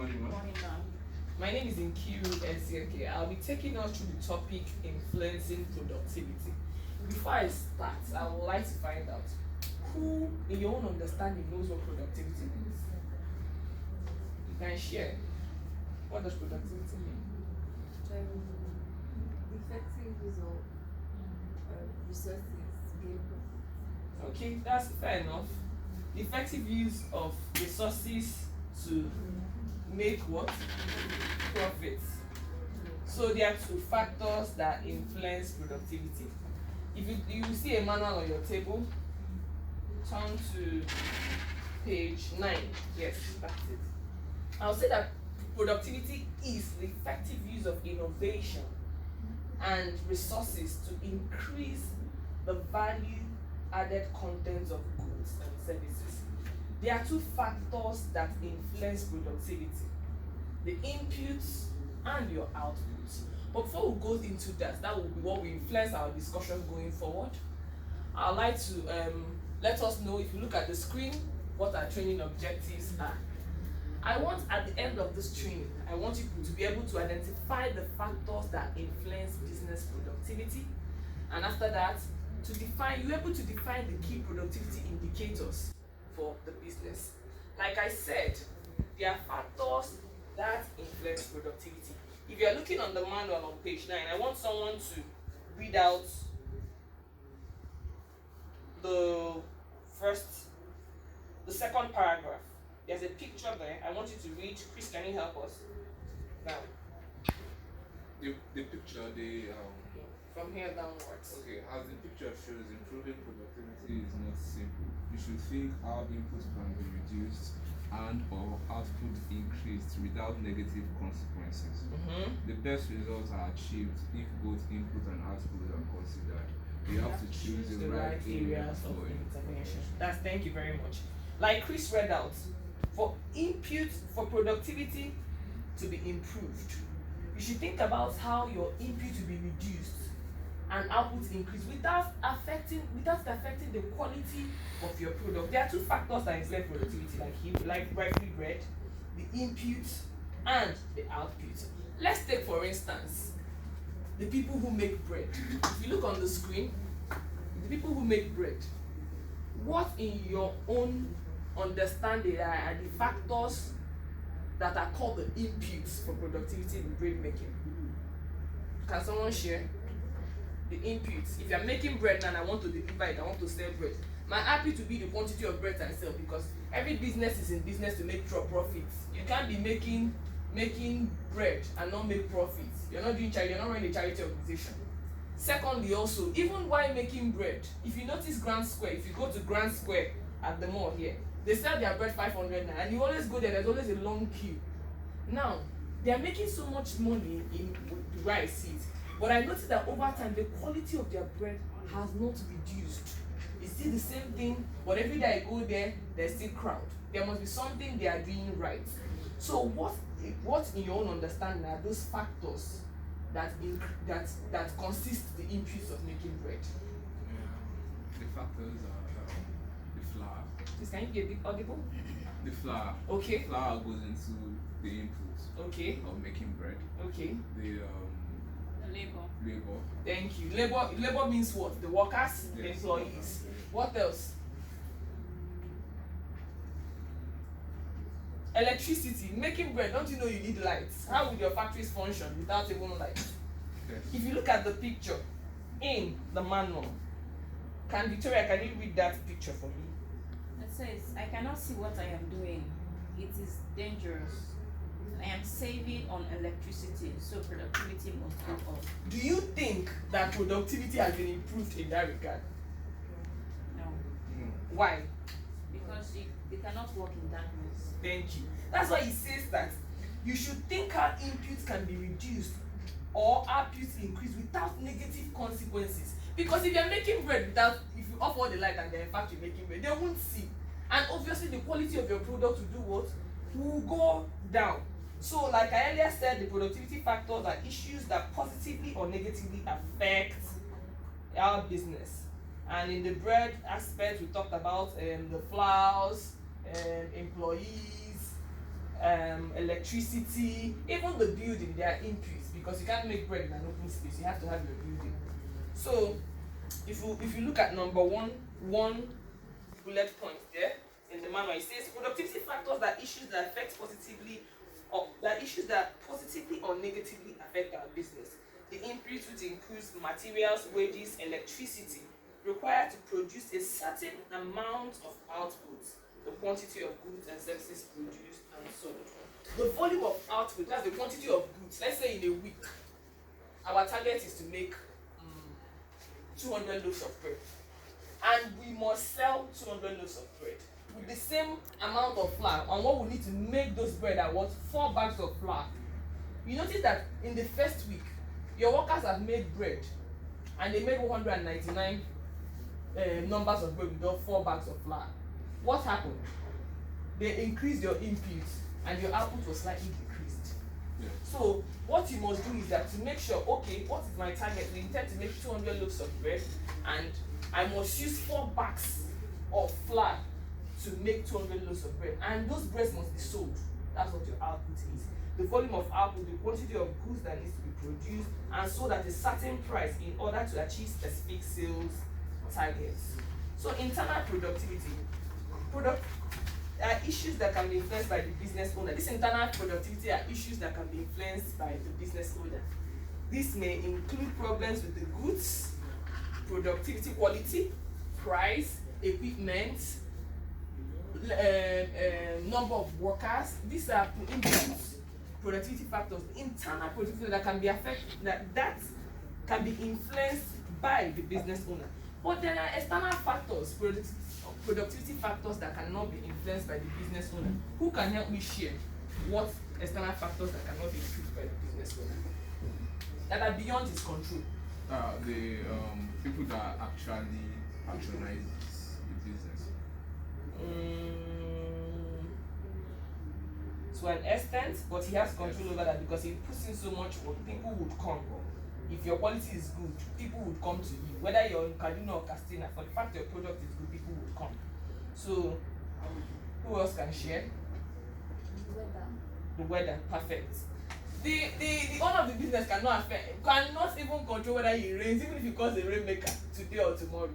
morning, ma'am. Morning, ma'am. My name is Nkiru Ezieke. I'll be taking us through the topic influencing productivity. Before I start, I would like to find out who, in your own understanding, knows what productivity means. You can share. What does productivity mean? Effective use of resources to gain profit. Okay, that's fair enough. The effective use of resources to make what? Profits. So there are two factors that influence productivity. If you see a manual on your table, turn to page 9. Yes, that's it. I'll say that productivity is the effective use of innovation and resources to increase the value added contents of goods and services. There are two factors that influence productivity: the inputs and your outputs. But before we go into that will be what will influence our discussion going forward. I'd like to let us know, if you look at the screen, what our training objectives are. I want, at the end of this training, I want you to be able to identify the factors that influence business productivity, and after that, you're able to define the key productivity indicators for the business. Like I said, there are factors that influence productivity. If you're looking on the manual on page 9, I want someone to read out the second paragraph. There's a picture there. I want you to read. Chris, can you help us? Now. The picture, from here downwards. Okay, as the picture shows, improving productivity is not simple. You should think how input can be reduced and or output increased without negative consequences. The best results are achieved if both input and output are considered. You have to choose the right areas of intervention. Thank you very much. Like Chris read out, for productivity to be improved, you should think about how your input will be reduced and output increase without affecting the quality of your product. There are two factors that influence productivity, like rightly read, the input and the output. Let's take, for instance, the people who make bread. If you look on the screen, the people who make bread, what in your own understanding are the factors that are called the inputs for productivity in bread making? Can someone share? The inputs. If you're making bread now and I want to deliver it, I want to sell bread, my output will be the quantity of bread I sell, because every business is in business to make profits. You can't be making bread and not make profits. You're not doing charity, you're not running a charity organization. Secondly, also, even while making bread, if you notice Grand Square, if you go to Grand Square at the mall here, they sell their bread 500 naira, and you always go there's always a long queue. Now, they are making so much money in where I see it, but I noticed that over time, the quality of their bread has not reduced. It's still the same thing, but every day I go there, there's still crowd. There must be something they are doing right. So what in your own understanding are those factors that consist the inputs of making bread? The factors are the flour. Please, can you be a bit audible? The flour. Okay. Flour goes into the input. Okay. Of making bread. Okay. The labor. Thank you. Labor means what? The workers, yes. The employees. What else? Electricity. Making bread, don't you know you need lights? How would your factories function without even lights? Yes. If you look at the picture in the manual, Victoria, can you read that picture for me? It says, I cannot see what I am doing. It is dangerous. I am saving on electricity, so productivity must go up. Do you think that productivity has been improved in that regard? No. Why? Because you cannot work in darkness. Thank you. That's why he says that you should think how inputs can be reduced or outputs increased without negative consequences. Because if you're making bread if you off all the light and they're in fact you're making bread, they won't see. And obviously the quality of your product will do what? Will go down. So like I earlier said, the productivity factors are issues that positively or negatively affect our business. And in the bread aspect, we talked about the flours, employees, electricity, even the building, they are inputs because you can't make bread in an open space. You have to have your building. So if you look at number one bullet point there in the manual, it says productivity factors are issues that affect positively or negatively affect our business. The inputs, which includes materials, wages, electricity, required to produce a certain amount of output, the quantity of goods and services produced and sold. The volume of output, that's the quantity of goods. Let's say in a week, our target is to make 200 loaves of bread, and we must sell 200 loaves of bread with the same amount of flour. And what we need to make those bread are what? 4 bags of flour. You notice that in the first week, your workers have made bread and they made 199 numbers of bread with 4 bags of flour. What happened? They increased your inputs and your output was slightly decreased. Yeah. So what you must do is that to make sure, okay, what is my target? We intend to make 200 loaves of bread and I must use 4 bags of flour to make 200 loaves of bread, and those breads must be sold. That's what your output is. The volume of output, the quantity of goods that needs to be produced and sold at a certain price in order to achieve specific sales targets. So internal productivity, are issues that can be influenced by the business owner. This internal productivity are issues that can be influenced by the business owner. This may include problems with the goods, productivity quality, price, equipment, number of workers. These are inputs, productivity factors, internal productivity that can be affected, that can be influenced by the business owner. But there are external factors, productivity factors that cannot be influenced by the business owner. Who can help me share what external factors that cannot be influenced by the business owner, that are beyond his control? The people that actually patronize the business. To an extent, but he has control over that because he puts in so much work. People would come. If your quality is good, people would come to you. Whether you're in Kaduna or Castina, for the fact your product is good, people would come. So, who else can share? The weather, perfect. The owner of the business cannot even control whether it rains, even if you cause a rainmaker today or tomorrow.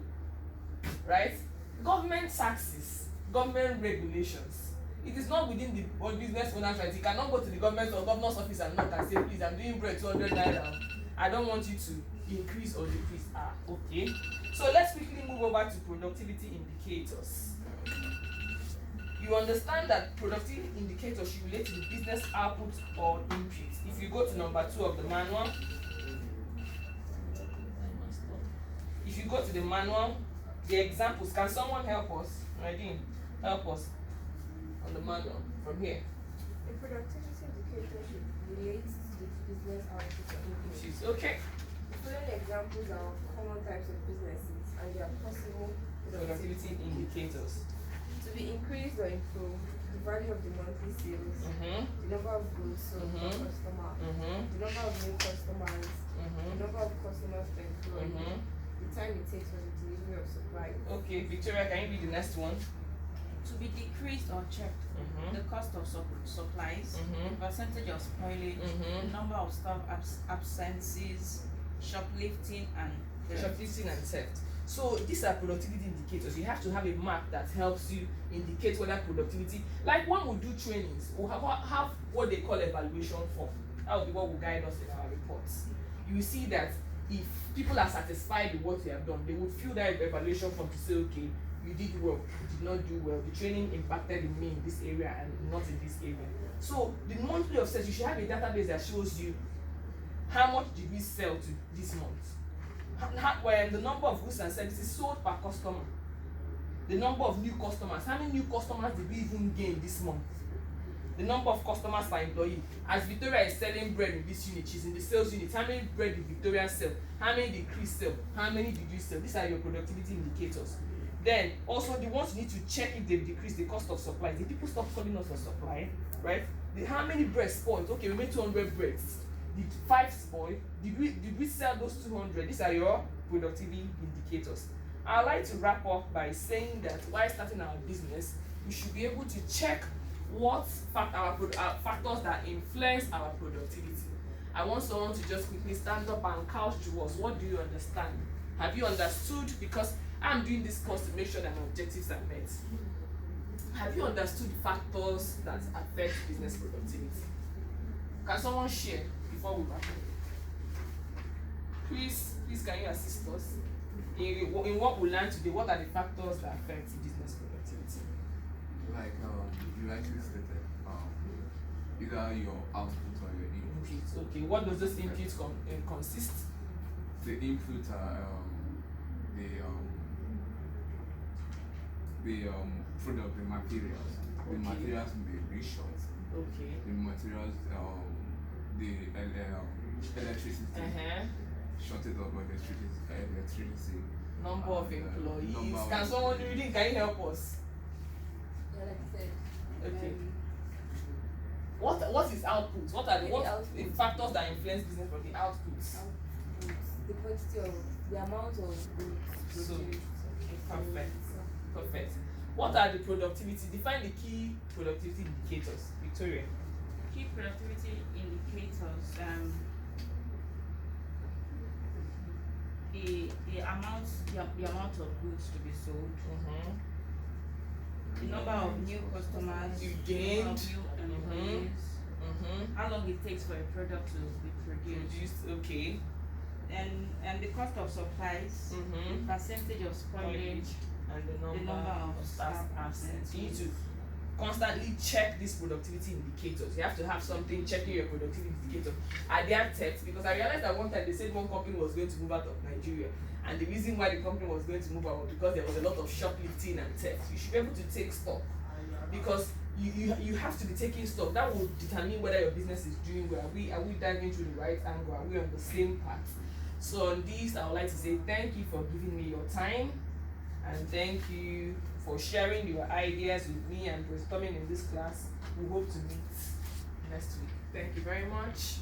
Right? Government taxes, government regulations. It is not within the business owner's right. He cannot go to the government or governor's office and knock and say, please, I'm doing bread 200 naira. I don't want you to increase or decrease. Okay. So let's quickly move over to productivity indicators. You understand that productivity indicators should relate to the business output or input. If you go to number 2 of the manual, if you go to the manual, the examples, can someone help us? Nadine, help us on the manual from here. The productivity indicator should relate to the business output or input. Okay. The following examples are of common types of businesses and their possible Productivity indicators. to be increased or improved: the value of the monthly sales, the number of goods sold per customer, the number of new customers, the number of customers to employ, the time it takes for the delivery of supplies. Okay, Victoria, can you be the next one? To be decreased or checked, the cost of supplies, percentage of spoilage, the number of staff absences, shoplifting and theft. So these are productivity indicators. You have to have a map that helps you indicate whether productivity, like when we do trainings, we have what they call evaluation form. That will be what will guide us in our reports. You will see that if people are satisfied with what they have done, they would fill that evaluation form to say, okay, you did well, you did not do well, the training impacted in me in this area and not in this area. So the monthly of sales, you should have a database that shows you how much did we sell to this month, the number of goods and services sold per customer, the number of new customers, how many new customers did we even gain this month, the number of customers per employee. As Victoria is selling bread in this unit, she's in the sales unit, how many bread did Victoria sell, how many did Chris sell, how many did you sell? These are your productivity indicators. Then also the ones you need to check if they've decreased: the cost of supply. Did people stop calling us for supply? Right? How many breads spoiled? Okay, we made 200 breads. Did 5 spoil? Did we sell those 200? These are your productivity indicators. I'd like to wrap up by saying that while starting our business, we should be able to check what factors that influence our productivity. I want someone to just quickly stand up and couch to us. What do you understand? Have you understood? Because I'm doing this course to make sure that my objectives are met. Have you understood factors that affect business productivity? Can someone share before we wrap up? Please can you assist us? In what we learned today, what are the factors that affect business productivity? Like you actually stated, either your output or your input. Okay, what does this input consist? The input are the product, the materials. The Okay. materials may be short. Okay. The materials, the electricity, shortage of electricity. Number of employees. Number Can of- someone reading? Can you help us? Yeah, like I said. Okay. What is output? What are the The factors that influence business for the outputs? Output, the quantity of the amount of goods So, produced. Perfect. What are the productivity? Define the key productivity indicators. Victoria. Key productivity indicators, the amount of goods to be sold, the number of new customers You the gained. number of new employees, how long it takes for a product to be produced, Okay. and the cost of supplies, the percentage of spoilage, And the the number of staff absent. You need to constantly check these productivity indicators. You have to have something checking your productivity indicators. Are there thefts? Because I realized that one time they said one company was going to move out of Nigeria, and the reason why the company was going to move out was because there was a lot of shoplifting and theft. You should be able to take stock, because you have to be taking stock. That will determine whether your business is doing well. Are we diving through the right angle? Are we on the same path? So on this, I would like to say thank you for giving me your time, and thank you for sharing your ideas with me and brainstorming in this class. We hope to meet next week. Thank you very much.